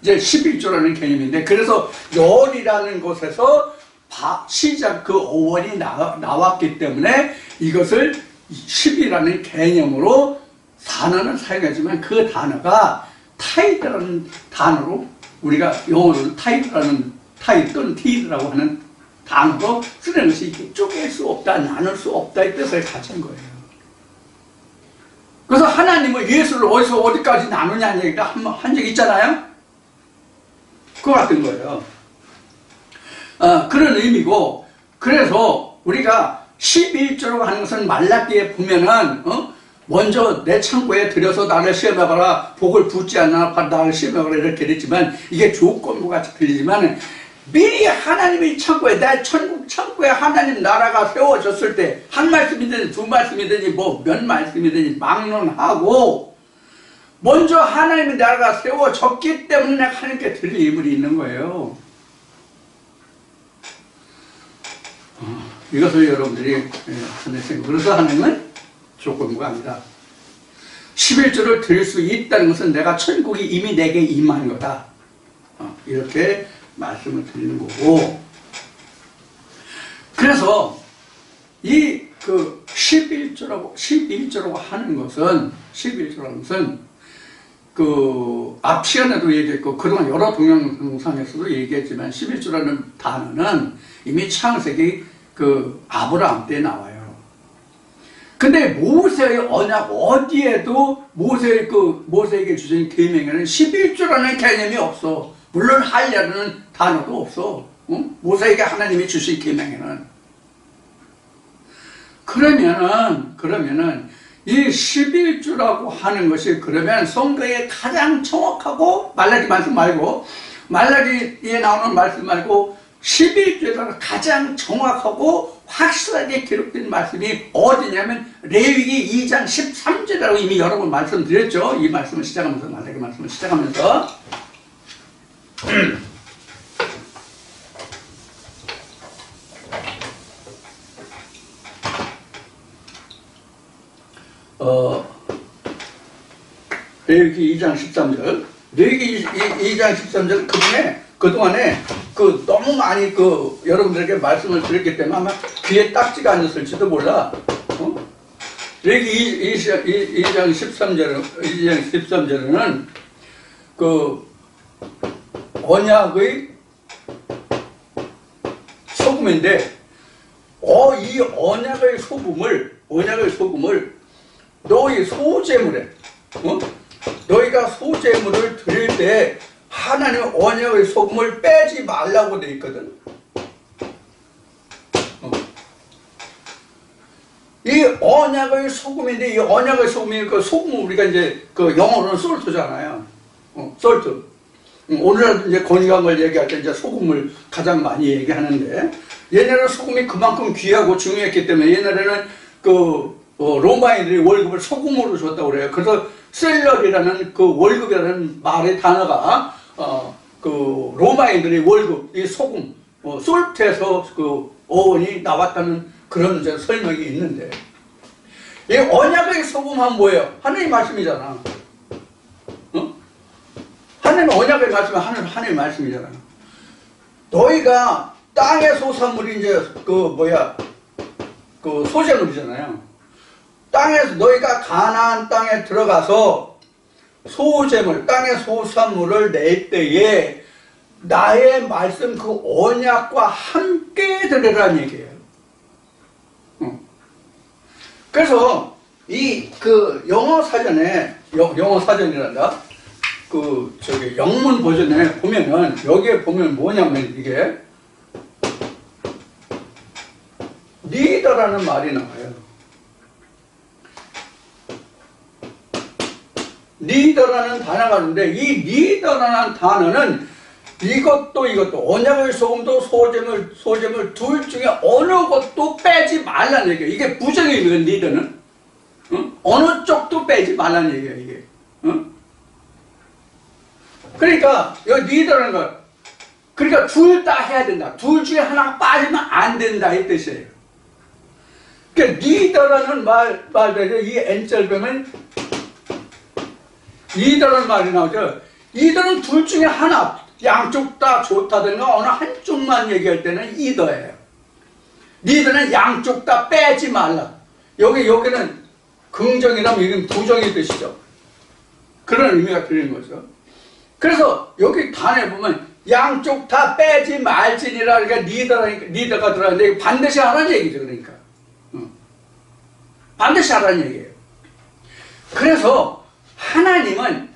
이제 11조라는 개념인데, 그래서 열이라는 곳에서 시작 그 어원이 나왔기 때문에 이것을 10이라는 개념으로 단어는 사용하지만 그 단어가 타이드라는 단어로, 우리가 영어로는 타이드 또는 티드라고 하는 단어로 쓰는 것이 이렇게 쪼갤 수 없다, 나눌 수 없다의 뜻을 가진 거예요. 그래서 하나님은 예수를 어디서 어디까지 나누냐는 얘기가 한 적 있잖아요. 그거 같은 거예요. 그런 의미고, 그래서 우리가 11조라고 하는 것은 말라기에 보면은, 먼저 내 창고에 들여서 나를 시험해봐라, 복을 붓지 않나 나를 시험해봐라 이렇게 됐지만, 이게 조건부 같이 들리지만 미리 하나님의 창고에, 내 천국 창고에 하나님 나라가 세워졌을 때 한 말씀이든지 두 말씀이든지 뭐 몇 말씀이든지 막론하고 먼저 하나님의 나라가 세워졌기 때문에 하나님께 드릴 의무이 있는 거예요. 이것을 여러분들이 하는 생각. 그래서 하나님은 조건부가 아니라 11조를 드릴 수 있다는 것은 내가 천국이 이미 내게 임한 거다. 이렇게 말씀을 드리는 거고, 그래서 이 그 11조라고 하는 것은, 11조라는 것은 그 앞 시간에도 얘기했고 그동안 여러 동영상에서도 얘기했지만 11조라는 단어는 이미 창세기 그 아브라함 때 나와요. 근데 모세의 언약 어디에도 모세에게 주신 계명에는 11조라는 개념이 없어. 물론 하려는 단어도 없어. 모세에게 하나님이 주신 계명에는. 그러면은 이 11조라고 하는 것이, 그러면 성경에 가장 정확하고, 말라기 말씀 말고, 말라기에 나오는 말씀 말고 11조에서 가장 정확하고 확실하게 기록된 말씀이 어디냐면 레위기 2장 13절이라고 이미 여러 번 말씀드렸죠. 이 말씀을 시작하면서, 말라기 말씀을 시작하면서 레위기 2장 13절, 레위기 2장 13절 그동안에 너무 많이 여러분들에게 말씀을 드렸기 때문에 아마 귀에 딱지가 앉았을지도 몰라. 레위기 2장 13절에는 언약의 소금인데, 이 언약의 소금을 너희 소제물에, 너희가 소제물을 드릴 때 하나님 언약의 소금을 빼지 말라고 돼 있거든. 이 언약의 소금인데, 이 언약의 소금이, 그 소금 우리가 이제 영어로는 솔트잖아요. 솔트. 오늘 이제 건강을 얘기할 때 이제 소금을 가장 많이 얘기하는데, 옛날에는 소금이 그만큼 귀하고 중요했기 때문에 옛날에는 로마인들이 월급을 소금으로 줬다고 그래요. 그래서 셀러리라는 그 월급이라는 말의 단어가 그 로마인들이 월급, 이 소금, 솔트에서 그 어원이 나왔다는 그런 이제 설명이 있는데, 이 언약의 소금은 뭐예요? 하나님 말씀이잖아. 하나님 언약의 말씀은 하나님 말씀이잖아. 너희가 땅의 소산물이 이제 그 소재물이잖아요. 땅에서 너희가 가나안 땅에 들어가서 소재물, 땅의 소산물을 낼 때에 나의 말씀 그 언약과 함께 들으라는 얘기예요. 그래서 영어 사전이란다. 영문 버전에 보면은, 여기에 보면 뭐냐면, 이게 리더라는 말이 나와요. 리더라는 단어가 있는데, 이 리더라는 단어는 이것도 언약의 소금도 소재물 둘 중에 어느 것도 빼지 말라는 얘기예요. 이게 부정이거든, 리더는. 어느 쪽도 빼지 말라는 얘기예요, 이게. 그러니까 여기 리더라는 거, 그러니까 둘 다 해야 된다. 둘 중에 하나가 빠지면 안 된다 이 뜻이에요. 그러니까 리더라는 말대로 이 N절병은 리더라는 말이 나오죠. 리더는 둘 중에 하나, 양쪽 다 좋다든가 어느 한쪽만 얘기할 때는 리더예요. 리더는 양쪽 다 빼지 말라. 여기는 긍정이라면 이건 부정의 뜻이죠. 그런 의미가 들리는 거죠. 그래서 여기 단에 보면 양쪽 다 빼지 말지니라, 그러니까 리더가 들어가는데 반드시 하라는 얘기죠. 그러니까 반드시 하라는 얘기예요. 그래서 하나님은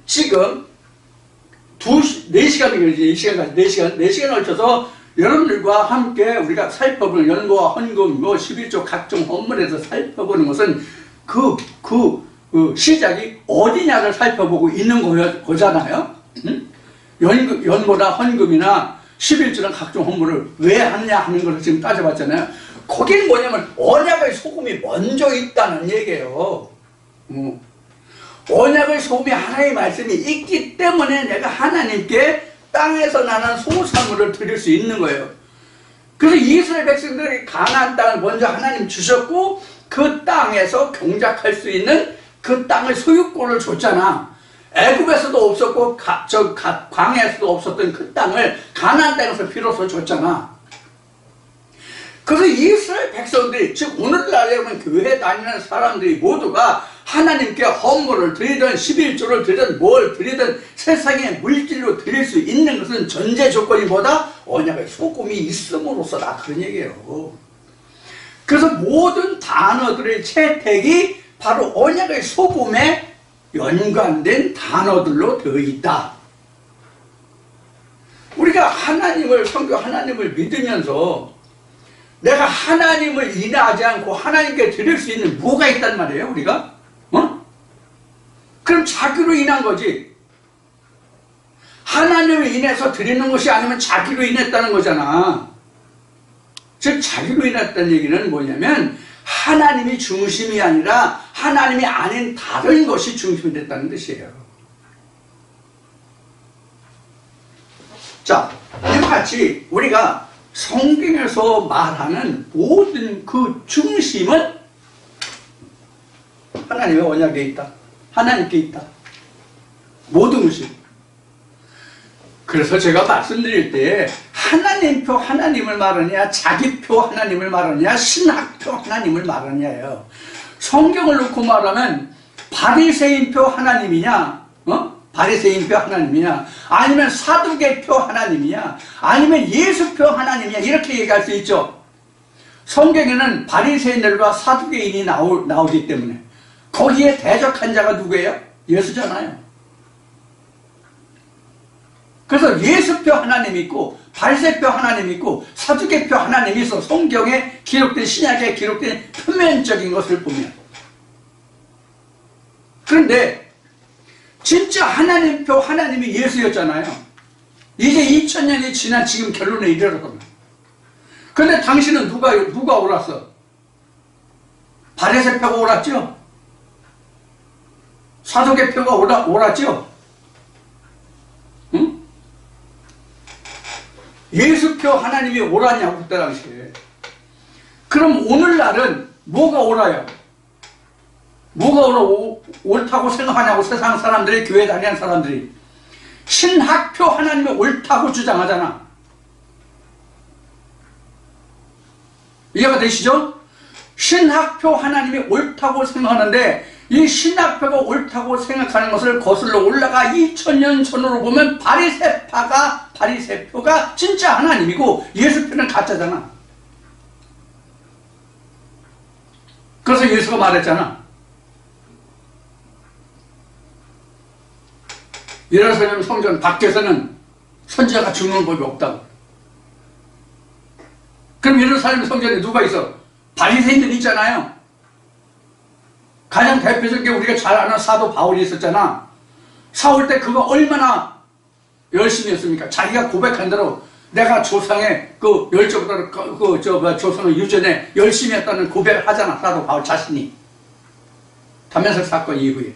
지금 4시간을 걸쳐서 여러분들과 함께 우리가 살펴보는 연고와 헌금, 11조 각종 헌물에서 살펴보는 것은 그 시작이 어디냐를 살펴보고 있는 거잖아요. 연고나 헌금이나 11조나 각종 헌물을 왜 하느냐 하는 것을 지금 따져봤잖아요. 거기는 뭐냐면 언약의 소금이 먼저 있다는 얘기예요. 언약의 소금이 하나님의 말씀이 있기 때문에 내가 하나님께 땅에서 나는 소산물을 드릴 수 있는 거예요. 그래서 이스라엘 백성들이 가나안 땅을 먼저 하나님 주셨고 그 땅에서 경작할 수 있는 그 땅의 소유권을 줬잖아. 애굽에서도 없었고 광야에서도 없었던 그 땅을 가나안 땅에서 비로소 줬잖아. 그래서 이스라엘 백성들이, 즉 오늘날에 보면 교회 다니는 사람들이 모두가 하나님께 헌물을 드리든 11조를 드리든 뭘 드리든 세상에 물질로 드릴 수 있는 것은 전제 조건이 뭐다? 언약의 소금이 있음으로써다, 그런 얘기예요. 그래서 모든 단어들의 채택이 바로 언약의 소금에 연관된 단어들로 되어 있다. 우리가 성경 하나님을 믿으면서 내가 하나님을 인하지 않고 하나님께 드릴 수 있는 뭐가 있단 말이에요, 우리가? 그럼 자기로 인한 거지. 하나님을 인해서 드리는 것이 아니면 자기로 인했다는 거잖아. 즉 자기로 인했다는 얘기는 뭐냐면 하나님이 중심이 아니라 하나님이 아닌 다른 것이 중심이 됐다는 뜻이에요. 자, 이와 같이 우리가 성경에서 말하는 모든 그 중심은 하나님의 언약에 있다. 하나님께 있다. 모든 것이. 그래서 제가 말씀드릴 때 하나님표 하나님을 말하냐, 자기표 하나님을 말하냐, 신학표 하나님을 말하냐예요. 성경을 놓고 말하면 바리새인표 하나님이냐, 바리새인표 하나님이냐, 아니면 사두개표 하나님이냐, 아니면 예수표 하나님이냐, 이렇게 얘기할 수 있죠. 성경에는 바리새인들과 사두개인이 나오기 때문에 거기에 대적한 자가 누구예요? 예수잖아요. 그래서 예수표 하나님이 있고 바리새표 하나님이 있고 사두개표 하나님이 있어. 성경에 기록된, 신약에 기록된 표면적인 것을 보면. 그런데 진짜 하나님표 하나님이 예수였잖아요. 이제 2000년이 지난 지금 결론에 이르렀거든요. 근데 당신은 누가 옳았어? 바리새표가 옳았죠? 사도계표가 옳았죠? 응? 예수표 하나님이 옳았냐고 그때 당시에. 그럼 오늘날은 뭐가 옳아요? 뭐가 옳다고 생각하냐고 세상 사람들이, 교회 다니는 사람들이. 신학표 하나님이 옳다고 주장하잖아. 이해가 되시죠? 신학표 하나님이 옳다고 생각하는데 이 신학표가 옳다고 생각하는 것을 거슬러 올라가 2000년 전으로 보면 바리새표가 진짜 하나님이고 예수표는 가짜잖아. 그래서 예수가 말했잖아. 예루살렘 성전 밖에서는 선지자가 죽는 법이 없다고. 그럼 예루살렘 성전에 누가 있어? 바리새인들이 있잖아요. 가장 대표적인 게 우리가 잘 아는 사도 바울이 있었잖아. 사울 때 그거 얼마나 열심히 했습니까? 자기가 고백한 대로 내가 조상의 그 열조보다 조상의 유전에 열심히 했다는 고백을 하잖아. 사도 바울 자신이. 다면서 사건 이후에.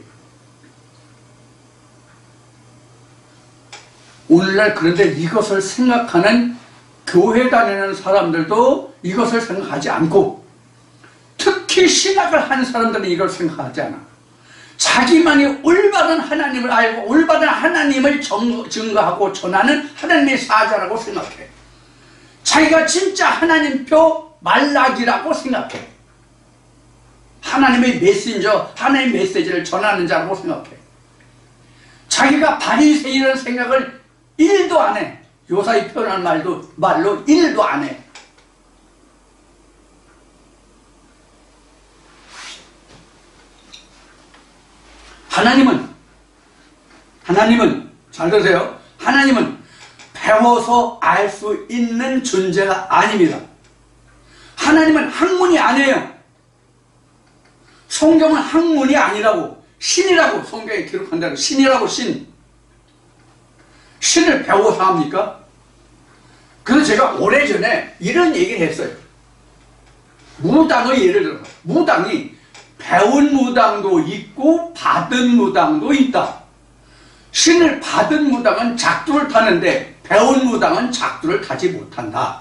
오늘날 그런데 이것을 생각하는 교회 다니는 사람들도 이것을 생각하지 않고 특히 신학을 하는 사람들은 이걸 생각하지 않아. 자기만이 올바른 하나님을 알고 올바른 하나님을 증거하고 전하는 하나님의 사자라고 생각해. 자기가 진짜 하나님표 말라기라고 생각해. 하나님의 메신저, 하나님의 메시지를 전하는 자라고 생각해. 자기가 바리새인이라는 생각을 1도 안 해. 요사이 표현한 말로 1도 안 해. 하나님은 잘 들으세요. 하나님은 배워서 알 수 있는 존재가 아닙니다. 하나님은 학문이 아니에요. 성경은 학문이 아니라고, 신이라고 성경에 기록한 대로 신이라고. 신을 배워서 합니까? 그래서 제가 오래전에 이런 얘기를 했어요. 무당의 예를 들어서 무당이 배운 무당도 있고 받은 무당도 있다. 신을 받은 무당은 작두를 타는데 배운 무당은 작두를 타지 못한다.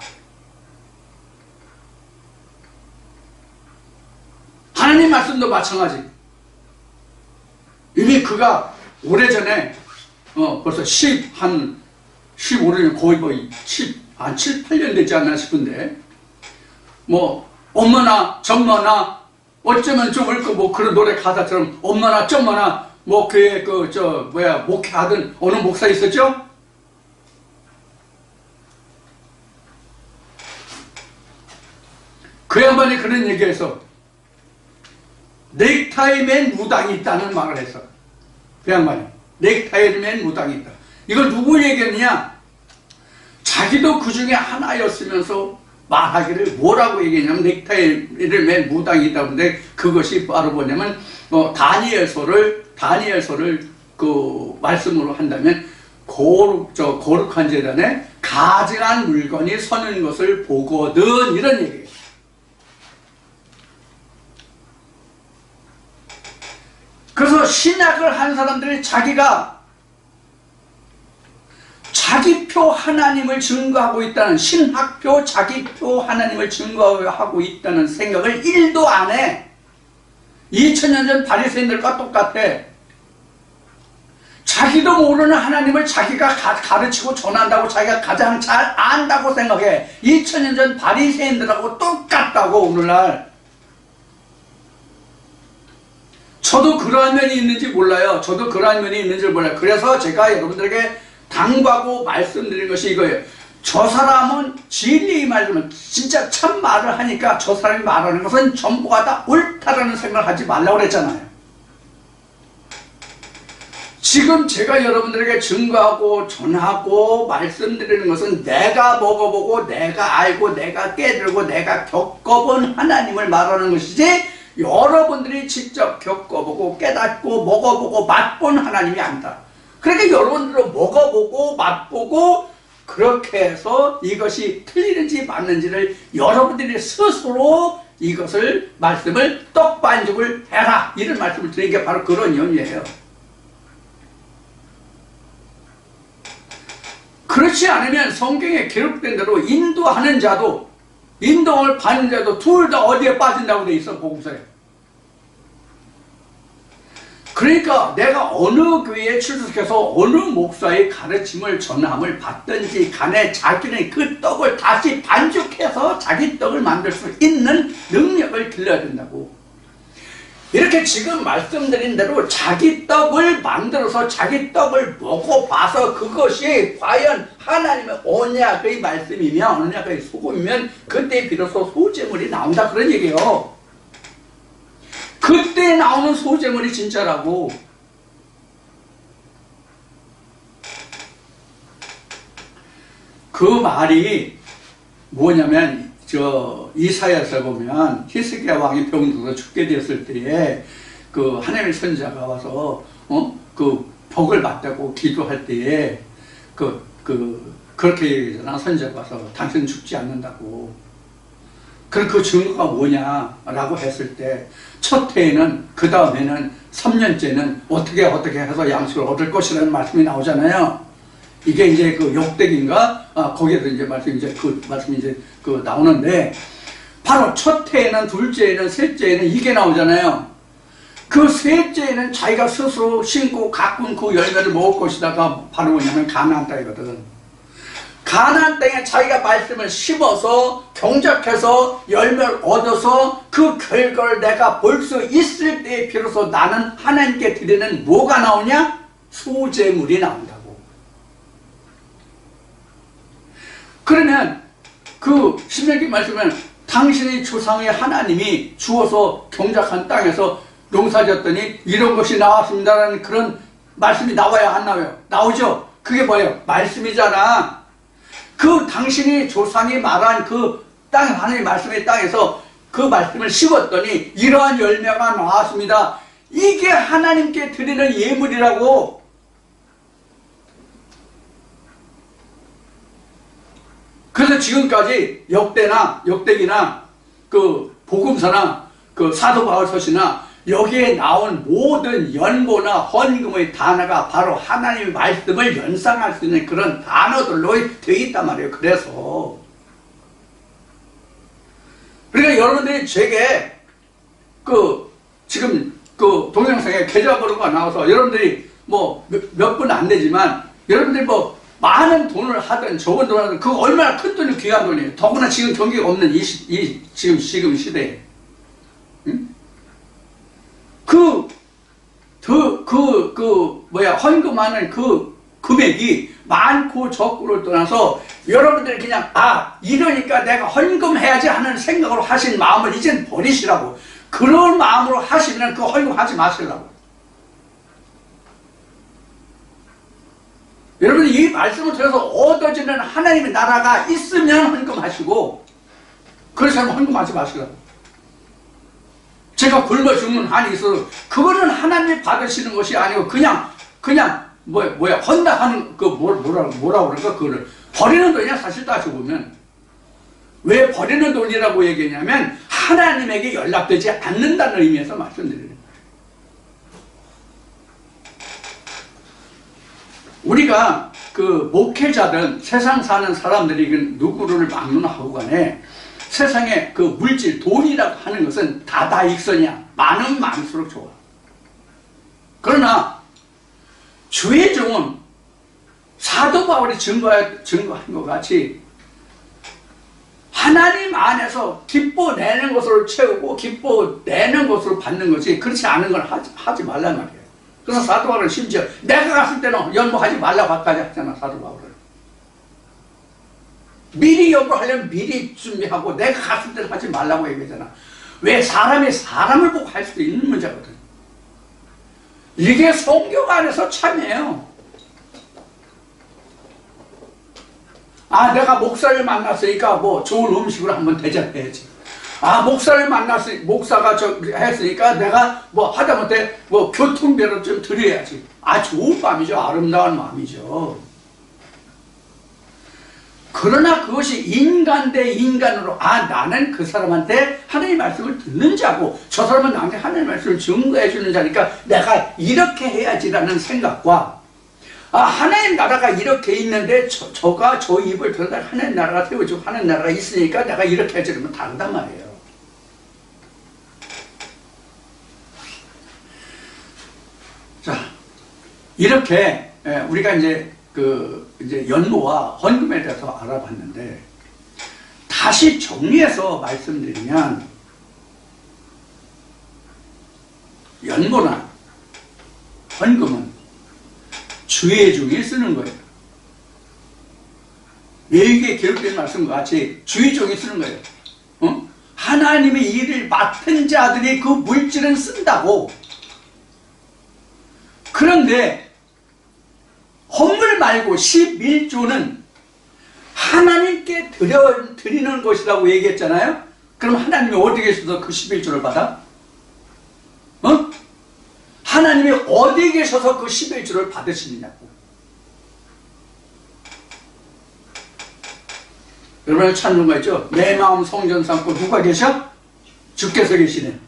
하나님 말씀도 마찬가지. 이미 그가 오래전에 벌써 15년 거의 7, 8년 되지 않나 싶은데 엄마나 정마나 어쩌면 좋을까 그런 노래 가사처럼 엄마나 점마나 교회 목회하던 어느 목사 있었죠? 그 양반이 그런 얘기해서 넥타이 맨 무당이 있다는 말을 했어. 그 양반이 넥타이 맨 무당이 있다. 이걸 누구 얘기했느냐? 자기도 그 중에 하나였으면서 말하기를 뭐라고 얘기했냐면 넥타이를 맨 무당이 있다고 하는데 그것이 바로 뭐냐면 다니엘서를 그 말씀으로 한다면 거룩한 재단에 가증한 물건이 서는 것을 보거든, 이런 얘기예요. 그래서 신학을 한 사람들이 자기가 자기표 하나님을 증거하고 있다는, 신학표 자기표 하나님을 증거하고 있다는 생각을 1도 안 해. 2000년 전 바리새인들과 똑같아. 자기도 모르는 하나님을 자기가 가르치고 전한다고 자기가 가장 잘 안다고 생각해. 2000년 전 바리새인들하고 똑같다고. 오늘날 저도 그러한 면이 있는지 몰라요. 그래서 제가 여러분들에게 당부하고 말씀드린 것이 이거예요. 저 사람은 진리의 말씀은 진짜 참 말을 하니까 저 사람이 말하는 것은 전부가 다 옳다라는 생각을 하지 말라고 그랬잖아요. 지금 제가 여러분들에게 증거하고 전하고 말씀드리는 것은 내가 먹어보고 내가 알고 내가 깨달고 내가 겪어본 하나님을 말하는 것이지 여러분들이 직접 겪어보고 깨닫고 먹어보고 맛본 하나님이 아니다. 그러니까 여러분들도 먹어보고 맛보고 그렇게 해서 이것이 틀리는지 맞는지를 여러분들이 스스로 이것을 말씀을 떡반죽을 해라, 이런 말씀을 드린 게 바로 그런 연유예요. 그렇지 않으면 성경에 기록된 대로 인도하는 자도 인도를 받는 자도 둘 다 어디에 빠진다고 돼 있어, 복음서에. 그러니까 내가 어느 교회에 출석해서 어느 목사의 가르침을 전함을 받든지 간에 자기는 그 떡을 다시 반죽해서 자기 떡을 만들 수 있는 능력을 길러야 된다고. 이렇게 지금 말씀드린 대로 자기 떡을 만들어서 자기 떡을 먹어봐서 그것이 과연 하나님의 언약의 말씀이며 언약의 소금이면 그때 비로소 소재물이 나온다, 그런 얘기예요. 그때 나오는 소재물이 진짜라고. 그 말이 뭐냐면 이사야서 보면 히스기야 왕이 병들어서 죽게 되었을 때에 그 하나님의 선지자가 와서 그 복을 받다고 기도할 때에 그렇게 얘기하잖아. 선지자가 와서 당신은 죽지 않는다고. 그럼 그 증거가 뭐냐라고 했을 때 첫 해에는, 그 다음에는 3년째는 어떻게 해서 양식을 얻을 것이라는 말씀이 나오잖아요. 이게 이제 그 역대기인가? 거기에서 이제 말씀이 이제 나오는데, 바로 첫 해에는, 둘째 해는, 셋째 해는 이게 나오잖아요. 그 셋째에는 자기가 스스로 심고 가꾼 그 열매를 먹을 것이다가 바로 뭐냐면 가나안 땅이거든. 가나안 땅에 자기가 말씀을 심어서 경작해서 열매를 얻어서 그 결과를 내가 볼 수 있을 때에 비로소 나는 하나님께 드리는 뭐가 나오냐? 소재물이 나온다고. 그러면 그 신명기 말씀은 당신의 조상의 하나님이 주어서 경작한 땅에서 농사졌더니 이런 것이 나왔습니다라는 그런 말씀이 나와야 안 나와요? 나오죠? 그게 뭐예요? 말씀이잖아. 그 당신이 조상이 말한 그 땅, 하나님의 말씀의 땅에서 그 말씀을 심었더니 이러한 열매가 나왔습니다. 이게 하나님께 드리는 예물이라고. 그래서 지금까지 역대기나 그 복음서나 그 사도 바울서시나 여기에 나온 모든 연고나 헌금의 단어가 바로 하나님의 말씀을 연상할 수 있는 그런 단어들로 되어 있단 말이에요. 그래서 그러니까 여러분들이 제게 지금 동영상에 계좌번호가 나와서 여러분들이 뭐 몇 분 안 되지만 여러분들이 뭐 많은 돈을 하든 적은 돈을 하든 그거 얼마나 큰 돈이 귀한 돈이에요. 더구나 지금 경기가 없는 지금 시대에. 응? 헌금하는 그 금액이 많고 적고를 떠나서 여러분들이 그냥 이러니까 내가 헌금해야지 하는 생각으로 하신 마음을 이젠 버리시라고. 그런 마음으로 하시면 그 헌금하지 마시라고. 여러분이 이 말씀을 들어서 얻어지는 하나님의 나라가 있으면 헌금하시고 그렇지 않으면 헌금하지 마시라고. 제가 굶어 죽는 한이 있어서 그거는 하나님이 받으시는 것이 아니고 그냥 헌다 하는 뭐라고 그럴까? 그거를 버리는 돈이야. 사실 따지고 보면 왜 버리는 돈이라고 얘기했냐면 하나님에게 연락되지 않는다는 의미에서 말씀드리는 거예요. 우리가 그 목회자든 세상 사는 사람들이 누구를 막론하고 간에 세상에 그 물질, 돈이라고 하는 것은 다다익선이야. 많으면 많을수록 좋아. 그러나 주의 종은 사도 바울이 증거한 것 같이 하나님 안에서 기뻐내는 것으로 채우고 기뻐내는 것으로 받는 것이 그렇지 않은 걸 하지 말란 말이에요. 그래서 사도 바울은 심지어 내가 갔을 때는 연보하지 말라고까지 하잖아. 사도 바울은 미리 연보하려면 미리 준비하고 내가 갔을 때는 하지 말라고 얘기하잖아. 왜? 사람이 사람을 보고 할 수도 있는 문제거든. 이게 성경 안에서 참이에요. 내가 목사를 만났으니까 뭐 좋은 음식으로 한번 대접해야지. 목사를 목사가 했으니까 내가 뭐 하다못해 뭐 교통비를 좀 드려야지. 좋은 마음이죠. 아름다운 마음이죠. 그러나 그것이 인간 대 인간으로, 나는 그 사람한테 하나님의 말씀을 듣는 자고, 저 사람은 나한테 하나님의 말씀을 증거해 주는 자니까 내가 이렇게 해야지라는 생각과, 하나님 나라가 이렇게 있는데 저가 저 입을 들다 하나님 나라가 세워지고 하나님 나라가 있으니까 내가 이렇게 해야지, 그러면 다르단 말이에요. 자, 이렇게 우리가 이제 이제 연모와 헌금에 대해서 알아봤는데, 다시 정리해서 말씀드리면, 연모나 헌금은 주의 종이 쓰는 거예요. 레위기에 기록된 말씀과 같이 주의 종이 쓰는 거예요. 하나님의 일을 맡은 자들이 그 물질은 쓴다고. 그런데 헌물 말고 11조는 하나님께 드리는 것이라고 얘기했잖아요. 그럼 하나님이 어디 계셔서 그 11조를 받아? 하나님이 어디 계셔서 그 11조를 받으시느냐고. 여러분 찾는 거 있죠? 내 마음 성전 삼고 누가 계셔? 주께서 계시네.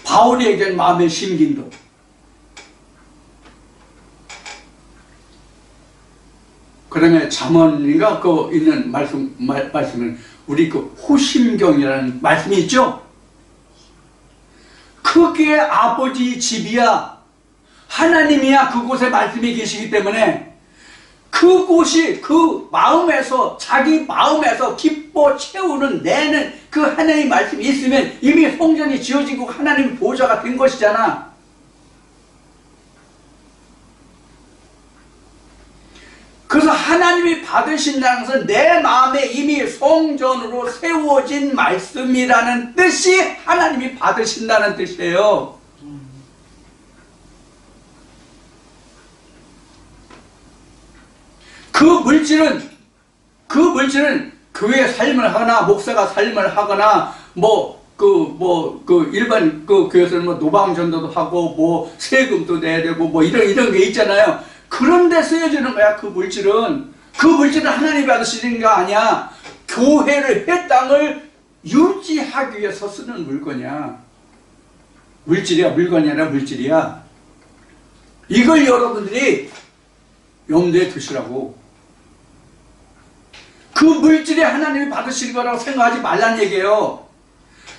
바울이 얘기한 마음의 심긴도. 그 다음에 잠언인가 그 있는 말씀은 우리 그 호심경이라는 말씀이 있죠? 그게 아버지 집이야. 하나님이야. 그곳에 말씀이 계시기 때문에 그곳이 그 마음에서, 자기 마음에서 기뻐 채우는 내는 그 하나님의 말씀이 있으면 이미 성전이 지어지고 하나님의 보좌가 된 것이잖아. 그래서 하나님이 받으신다는 것은 내 마음에 이미 성전으로 세워진 말씀이라는 뜻이 하나님이 받으신다는 뜻이에요. 그 물질은 교회 삶을 하거나 목사가 삶을 하거나 일반 교회에서는 노방전도도 하고 세금도 내야 되고 이런 게 있잖아요. 그런데 쓰여지는 거야. 그 물질은 하나님이 받으시는 거 아니야. 교회를, 회 땅을 유지하기 위해서 쓰는 물건이야. 물질이야. 물건이 아니라 물질이야. 이걸 여러분들이 염두에 두시라고. 그 물질이 하나님이 받으시는 거라고 생각하지 말라는 얘기예요.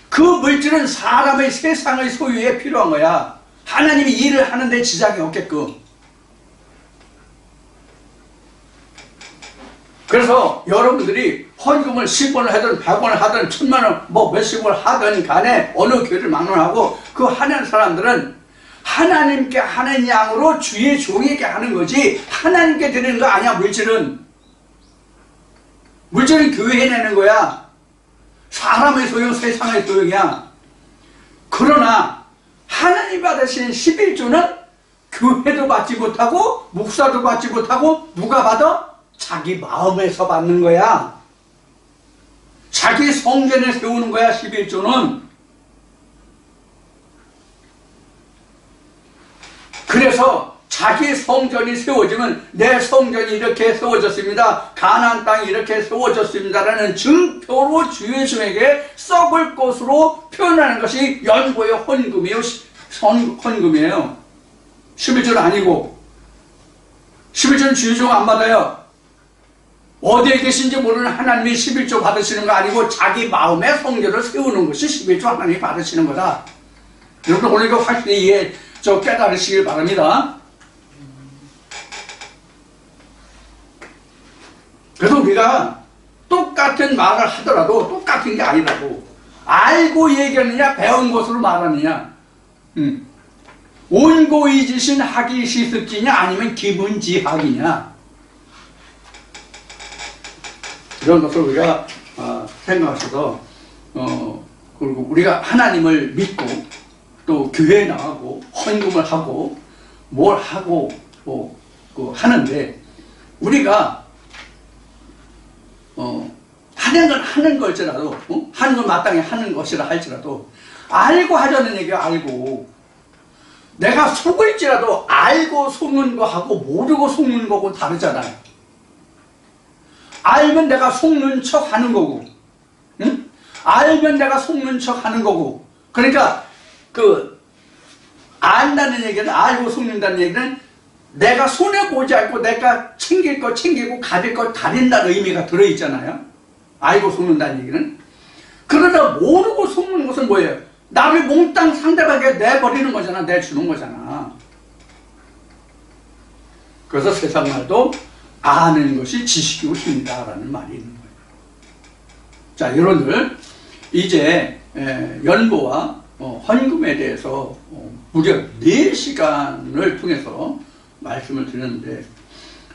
그 물질은 사람의 세상의 소유에 필요한 거야. 하나님이 일을 하는데 지장이 없게끔. 그래서 여러분들이 헌금을 10원을 하든 100원을 하든 1000만원 몇십원을 하든 간에 어느 교회를 막론하고 그 하는 사람들은 하나님께 하는 양으로 주의 종에게 하는 거지 하나님께 드리는 거 아니야. 물질은 교회에 내는 거야. 사람의 소용, 세상의 소용이야. 그러나 하나님 받으신 11조는 교회도 받지 못하고 목사도 받지 못하고 누가 받아? 자기 마음에서 받는 거야. 자기 성전에 세우는 거야. 11조는. 그래서 자기 성전이 세워지면 내 성전이 이렇게 세워졌습니다. 가나안 땅이 이렇게 세워졌습니다라는 증표로 주의 종에게 썩을 것으로 표현하는 것이 연고의 헌금이에요. 헌금이에요. 11조는 아니고. 11조는 주의 종 안 받아요. 어디에 계신지 모르는 하나님이 11조 받으시는 거 아니고 자기 마음의 성전을 세우는 것이 11조 하나님이 받으시는 거다. 여러분 오늘 이거 확실히 깨달으시길 바랍니다. 그래서 우리가 똑같은 말을 하더라도 똑같은 게 아니라고. 알고 얘기하느냐 배운 것으로 말하느냐. 온고이지신 학이 시습지냐 아니면 기문지학이냐. 이런 것을 우리가 생각하셔서 그리고 우리가 하나님을 믿고 또 교회에 나가고 헌금을 하고 뭘 하고 하는데 우리가 하는 건 하는 걸지라도, 하는 건 마땅히 하는 것이라 할지라도, 알고 하자는 얘기야, 알고. 내가 속을지라도 알고 속는 거하고 모르고 속는 거고 다르잖아요. 알면 내가 속는 척 하는 거고, 응? 알면 내가 속는 척 하는 거고. 그러니까, 안다는 얘기는, 알고 속는다는 얘기는 내가 손해보지 않고 내가 챙길 거 챙기고 가릴 거 가린다는 의미가 들어있잖아요. 알고 속는다는 얘기는. 그러다 모르고 속는 것은 뭐예요? 나를 몽땅 상대방에게 내버리는 거잖아. 내주는 거잖아. 그래서 세상 말도 아는 것이 지식이고 힘이다 라는 말이 있는 거예요. 자, 여러분들 이제 연보와 헌금에 대해서 무려 4시간을 통해서 말씀을 드렸는데,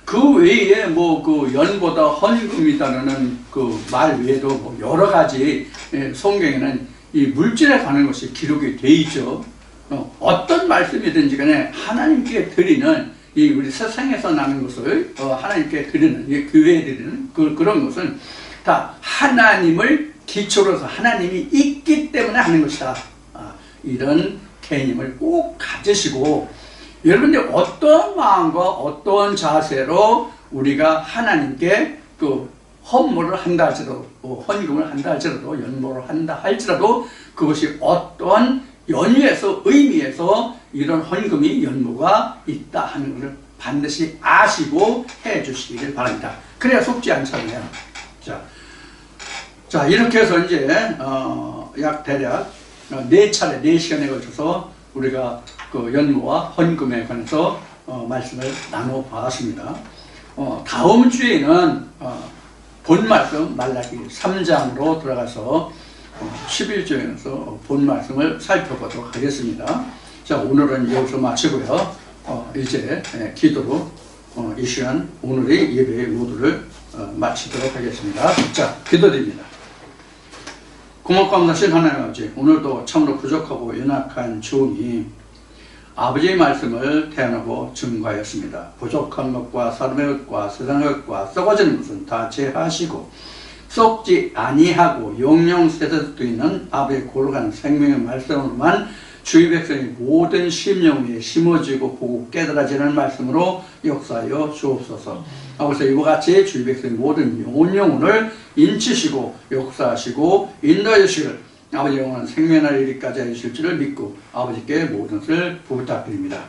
그 외에 연보다 헌금이다라는 그 말 외에도 여러 가지 성경에는 이 물질에 관한 것이 기록이 돼 있죠. 어떤 말씀이든지 간에 하나님께 드리는 이 우리 세상에서 나는 것을 하나님께 드리는, 이 교회에 드리는 그런 것은 다 하나님을 기초로 해서 하나님이 있기 때문에 하는 것이다. 이런 개념을 꼭 가지시고, 여러분들 어떤 마음과 어떤 자세로 우리가 하나님께 헌물을 한다 할지라도, 헌금을 한다 할지라도, 연보를 한다 할지라도, 그것이 어떤 연유에서, 의미에서 이런 헌금이, 연보가 있다 하는 것을 반드시 아시고 해 주시기를 바랍니다. 그래야 속지 않잖아요. 자, 이렇게 해서 이제, 약 대략 4차례, 4시간에 걸쳐서 우리가 그 연보와 헌금에 관해서 말씀을 나눠봤습니다. 다음 주에는 본 말씀 말라기 3장으로 들어가서 11조에서 본 말씀을 살펴보도록 하겠습니다. 자, 오늘은 여기서 마치고요. 이제 기도로 이 시간 오늘의 예배 모두를 마치도록 하겠습니다. 자, 기도드립니다. 고맙고 감사하신 하나님 아버지, 오늘도 참으로 부족하고 연약한 종이 아버지의 말씀을 태어나고 증거하였습니다. 부족한 것과 사람의 것과 세상의 것과 썩어지는 것은 다 제하시고, 썩지 아니하고 영영 세세도 있는 아버지의 고룩한 생명의 말씀으로만 주의 백성이 모든 심령 위에 심어지고 보고 깨달아지는 말씀으로 역사하여 주옵소서. 아버지, 이와 같이 주의 백성의 모든 영혼을 인치시고 역사하시고 인도해 주시길, 아버지 영원한 생명날 이르기까지 해주실 줄을 믿고 아버지께 모든 것을 부탁드립니다.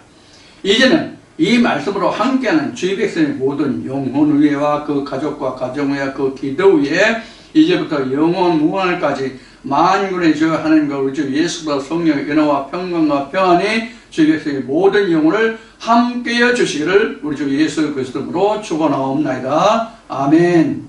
이제는 이 말씀으로 함께하는 주의 백성의 모든 영혼 위에와 그 가족과 가정 위에 그 기도 위에 이제부터 영원 무한까지 만군의 주 하나님과 우리 주 예수와 성령의 은혜와 평강과 평안이 주의 백성의 모든 영혼을 함께해 주시기를 우리 주 예수 그리스도로 축원하옵나이다. 아멘.